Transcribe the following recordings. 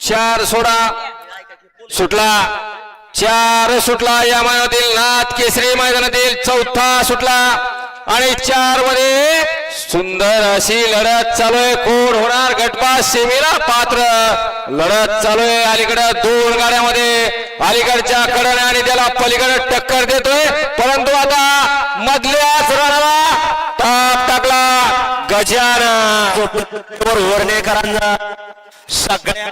4 सोडा सुटला 4 सुटला या मैदानातील नाथ केसरी मैदानातील चौथा सुटला आणि 4 मध्ये सुंदर अशी लढत चालू आहे कोण होणार गटपास सेमीला पात्र लढत चालू आहे अलीकडे 2 गाड्यामध्ये अलीकडच्या कडने आणि त्याला पलीकडे टक्कर देतोय परंतु आता मधल्याच रणाला ताप टाकला गजानन वर्णेकरांना सगळ्या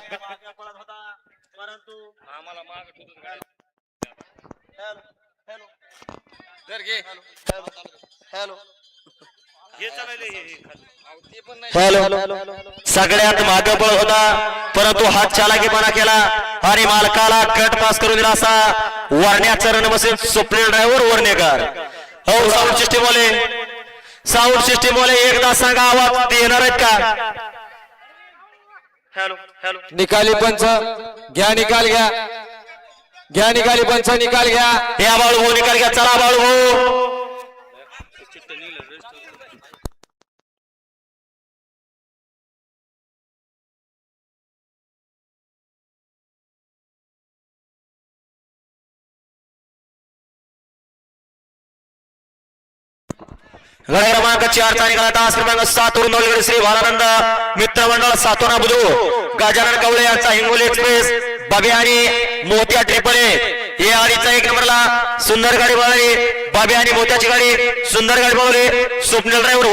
सगळ्यात मागे पळ होता परंतु हात चालाकीपणा केला आणि मालकाला कट पास करून दिला असा वरण्याचा रण बसेल स्वप्नील ड्रायव्हर वर्णेकर हो साऊंड सिस्टीम वाले एकदा सांगा आवाज देणार आहेत का निकाली पंच घ्या निकाल घ्या निकाली पंच निकाल घ्या या बाळू भाऊ निकाल घ्या चला बाळू भाऊ गड क्रमांक 4 चा निकाल तास क्रमांक 7 वरून नवलगड श्री भालानंद मित्रमंडळ सातोना बुद्रुक गजानन कवळे यांचा हिंगोली एक्सप्रेस बाबे आणि मोत्या ट्रिपल ए या गाडीचा 1 नंबरला सुंदर गाडी पळाली बाबे आणि मोत्याची गाडी सुंदर गाडी पळवली स्वप्नील ड्रायव्हर